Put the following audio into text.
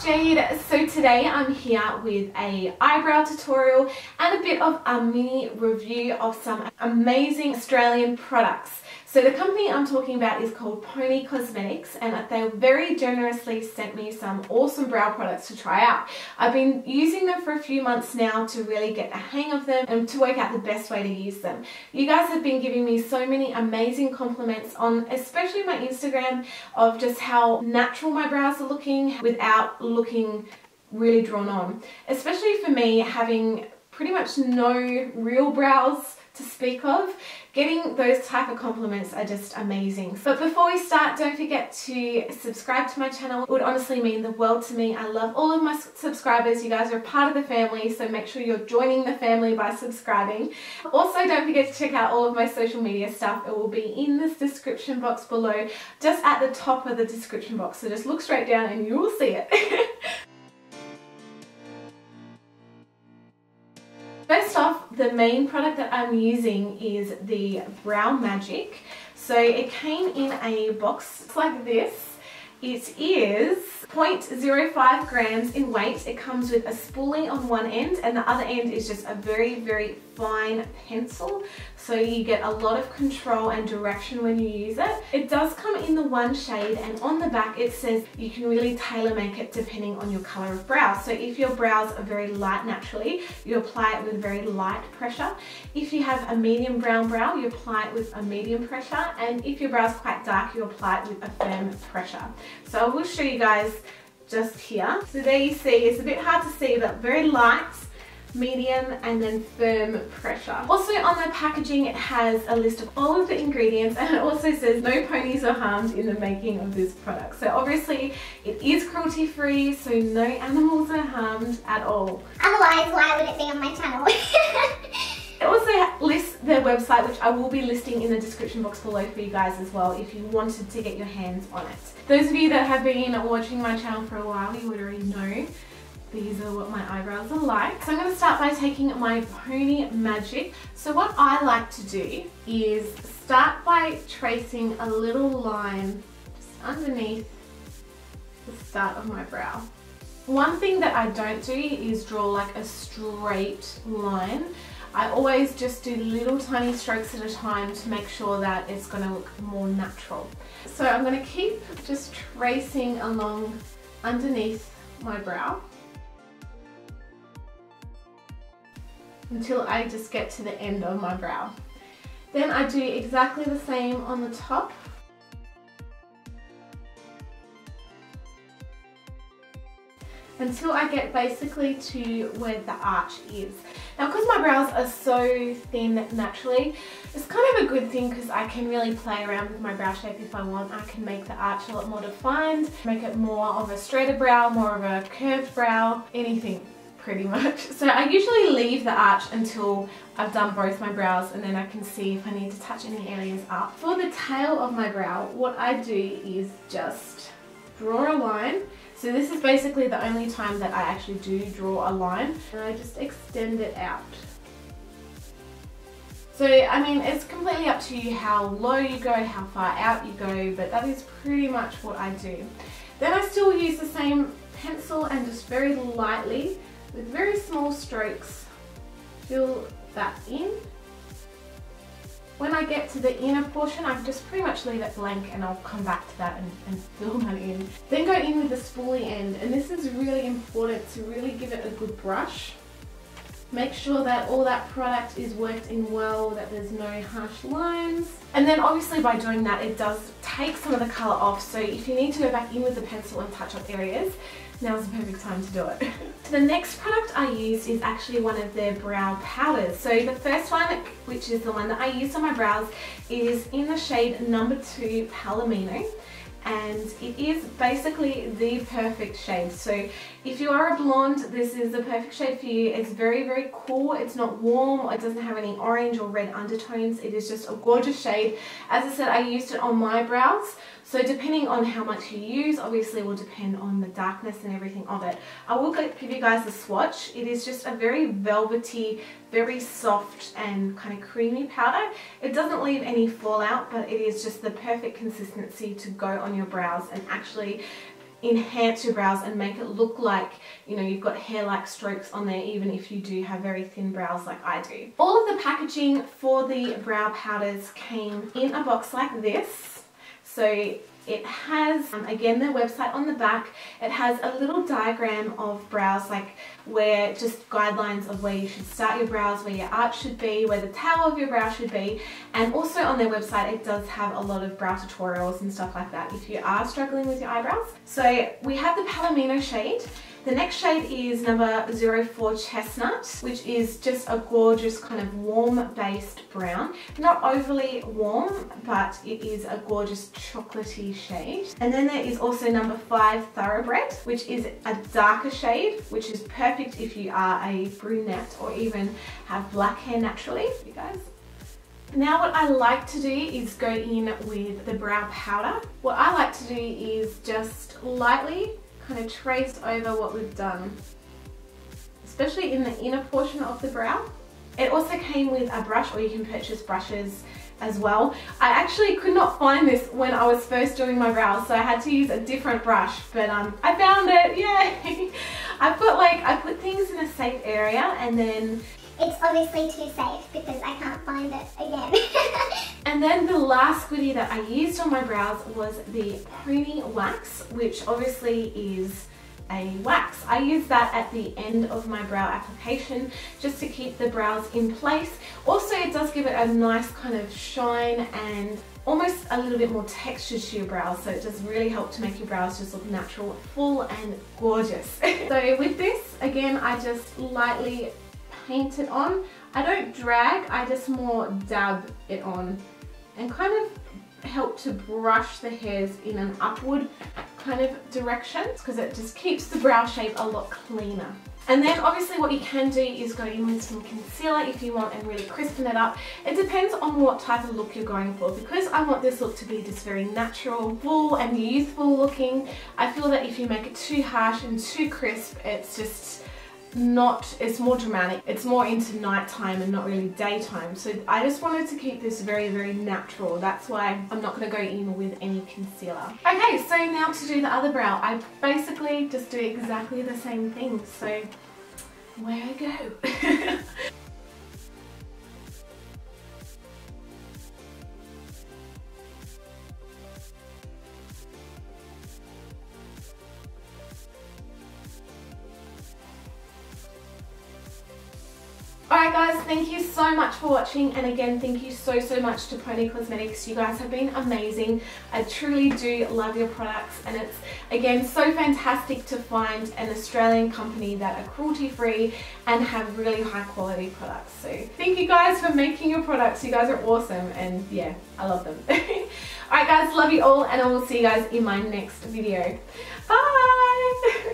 Jade. So today I'm here with a eyebrow tutorial and a bit of a mini review of some amazing Australian products. So the company I'm talking about is called PONi Cosmetics, and they very generously sent me some awesome brow products to try out. I've been using them for a few months now to really get a hang of them and to work out the best way to use them. You guys have been giving me so many amazing compliments on especially my Instagram of just how natural my brows are looking without looking really drawn on. Especially for me, having pretty much no real brows to speak of, getting those type of compliments are just amazing. But before we start, don't forget to subscribe to my channel. It would honestly mean the world to me. I love all of my subscribers. You guys are a part of the family, so make sure you're joining the family by subscribing. Also, don't forget to check out all of my social media stuff. It will be in this description box below, just at the top of the description box. So just look straight down and you will see it. First off, the main product that I'm using is the Brow Magic. So it came in a box like this. It is 0.05 grams in weight. It comes with a spoolie on one end and the other end is just a very, very fine pencil. So you get a lot of control and direction when you use it. It does come in the one shade, and on the back it says you can really tailor make it depending on your color of brow. So if your brows are very light naturally, you apply it with very light pressure. If you have a medium brown brow, you apply it with a medium pressure. And if your brow is quite dark, you apply it with a firm pressure. So I will show you guys just here. So there you see, it's a bit hard to see, but very light, medium, and then firm pressure. Also on the packaging it has a list of all of the ingredients, and it also says no ponies are harmed in the making of this product. So obviously it is cruelty free, so no animals are harmed at all. Otherwise, why would it be on my channel? It also lists their website, which I will be listing in the description box below for you guys as well if you wanted to get your hands on it. Those of you that have been watching my channel for a while, you would already know these are what my eyebrows are like. So I'm going to start by taking my PONi Magic. So what I like to do is start by tracing a little line just underneath the start of my brow. One thing that I don't do is draw like a straight line. I always just do little tiny strokes at a time to make sure that it's going to look more natural. So I'm going to keep just tracing along underneath my brow until I just get to the end of my brow. Then I do exactly the same on the top. Until I get basically to where the arch is. Now, because my brows are so thin naturally, it's kind of a good thing because I can really play around with my brow shape if I want. I can make the arch a lot more defined, make it more of a straighter brow, more of a curved brow, anything pretty much. So I usually leave the arch until I've done both my brows, and then I can see if I need to touch any areas up. For the tail of my brow, what I do is just draw a line. So this is basically the only time that I actually do draw a line, and I just extend it out. So I mean, it's completely up to you how low you go, how far out you go, but that is pretty much what I do. Then I still use the same pencil and just very lightly, with very small strokes, fill that in. When I get to the inner portion, I just pretty much leave it blank, and I'll come back to that and fill that in. Then go in with the spoolie end, and this is really important to really give it a good brush. Make sure that all that product is worked in well, that there's no harsh lines. And then obviously by doing that, it does take some of the colour off, so if you need to go back in with the pencil and touch up areas, now's the perfect time to do it. The next product I use is actually one of their brow powders. So the first one, which is the one that I use on my brows, is in the shade number 2 Palomino. And it is basically the perfect shade. So if you are a blonde, this is the perfect shade for you. It's very, very cool. It's not warm. It doesn't have any orange or red undertones. It is just a gorgeous shade. As I said, I used it on my brows. So depending on how much you use, obviously will depend on the darkness and everything of it. I will give you guys a swatch. It is just a very velvety, very soft and kind of creamy powder. It doesn't leave any fallout, but it is just the perfect consistency to go on your brows and actually enhance your brows and make it look like, you know, you've got hair-like strokes on there, even if you do have very thin brows like I do. All of the packaging for the brow powders came in a box like this. So it has, again, their website on the back. It has a little diagram of brows, like where just guidelines of where you should start your brows, where your arch should be, where the tail of your brow should be. And also on their website, it does have a lot of brow tutorials and stuff like that if you are struggling with your eyebrows. So we have the Palomino shade. The next shade is number 04 Chestnut, which is just a gorgeous kind of warm based brown. Not overly warm, but it is a gorgeous chocolatey shade. And then there is also number 5 Thoroughbred, which is a darker shade, which is perfect if you are a brunette or even have black hair naturally, you guys. Now what I like to do is go in with the brow powder. What I like to do is just lightly kind of trace over what we've done, especially in the inner portion of the brow. It also came with a brush, or you can purchase brushes as well. I actually could not find this when I was first doing my brows, so I had to use a different brush, but I found it, yay! I've got like, I put things in a safe area, and then it's obviously too safe because I can't find it again. And then the last goodie that I used on my brows was the PONi wax, which obviously is a wax. I use that at the end of my brow application just to keep the brows in place. Also, it does give it a nice kind of shine and almost a little bit more texture to your brows, so it does really help to make your brows just look natural, full and gorgeous. So with this, again, I just lightly paint it on. I don't drag, I just more dab it on and kind of help to brush the hairs in an upward kind of direction, because it just keeps the brow shape a lot cleaner. And then obviously what you can do is go in with some concealer if you want and really crispen it up. It depends on what type of look you're going for. Because I want this look to be just very natural, full and youthful looking, I feel that if you make it too harsh and too crisp, it's just not, it's more dramatic. It's more into nighttime and not really daytime. So I just wanted to keep this very, very natural. That's why I'm not going to go in with any concealer. Okay, so now to do the other brow, I basically just do exactly the same thing. So where I go. Alright guys, thank you so much for watching, and again thank you so much to PONi Cosmetics. You guys have been amazing. I truly do love your products, and it's again so fantastic to find an Australian company that are cruelty free and have really high quality products. So thank you guys for making your products. You guys are awesome, and yeah, I love them. Alright guys, love you all, and I will see you guys in my next video. Bye!